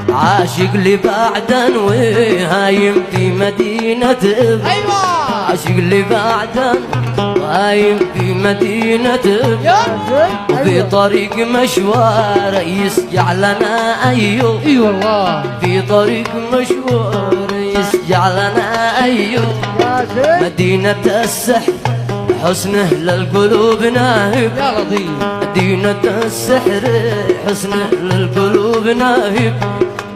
عاشق لي بعدا وهايم في مدينة ايوه عاشق لي بعدا وهايم في مدينة وفي طريق مشوار يسجع لنا أيوه اي والله في طريق مشوار يسجع لنا أيوه مدينة السحر حسنه للقلوب ناهب يا لطيف مدينة السحر حسنه للقلوب ناهب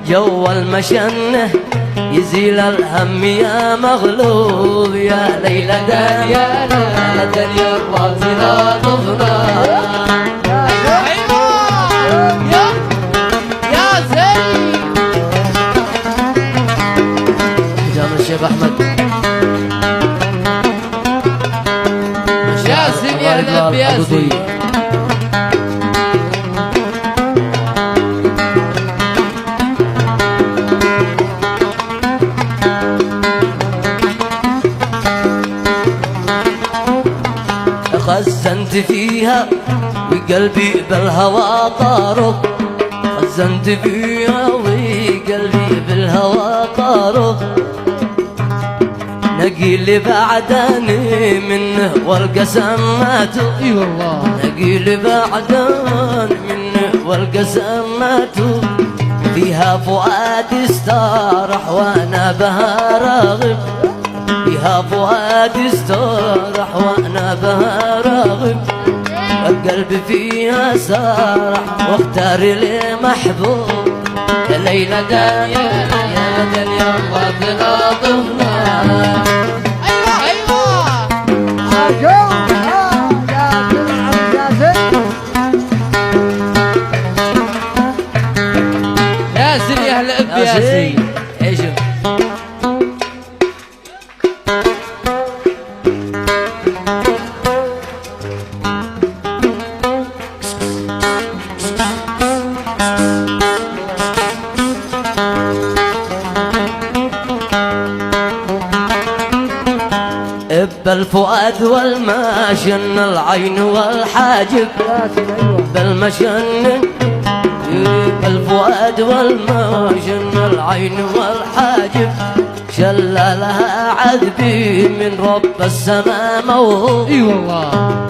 جو المشنة يزيل الهم يا مغلوب يا ليلى يا ليلى يا الرافضة طفنا يا زين جامع الشيخ أحمد ياسين يا لب ياسين خزنت فيها وقلبي بالهوى طارق خزنت فيها وقلبي بالهوى طارق نقي اللي بعدني منه والقسم ماتوا اي والله نقي اللي بعدني منه والقسم ماتوا فيها فؤاد استراح وانا بها راغب فيها فؤاد استراح وانا بها راغب القلب فيها سارح واختار لي محبوب يا ليلى يا دنيا الله تلاطفنا ياسين يا هلا اب ياسين ايشو اب الفؤاد والمشن العين والحاجب بالمشن الفؤاد والمشن العين والحاجب شلالها عذبي من رب السماء موهوب اي والله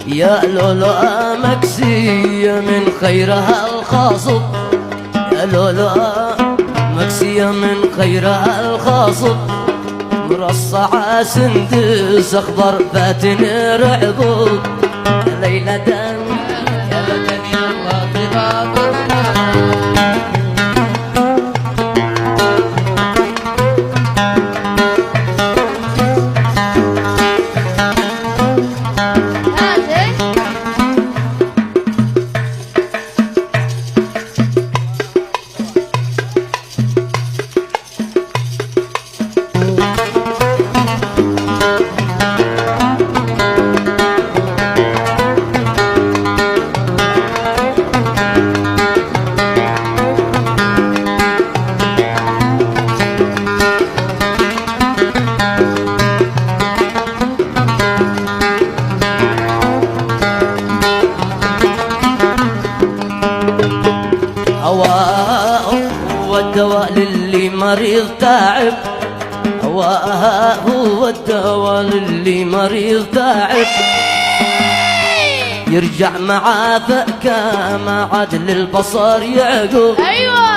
يا لؤلؤة مكسية من خيرها الخاصب يا لؤلؤة مكسية من خيرها الخاصب مرصعة سندس اخضر فاتن رعبوب يا ليلى يا ليلى الله تبارك هواء هو الدواء للي مريض تعب هواء هو الدواء للي مريض تعب يرجع معاه فأكا ما عاد للبصر يعقوب ايوه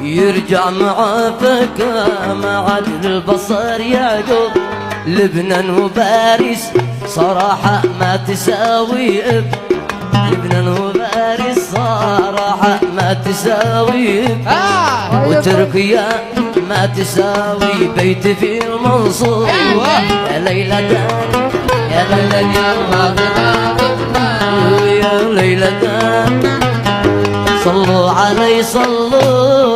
يرجع معاه فأكا ما عاد للبصر يعقوب لبنان وباريس صراحة ما تساوي لبنان وباريس صراحة ما تساوي وتركيا ما تساوي بيت في المنصور يا ليلى يا ليلى يا ليلى صلوا علي صلوا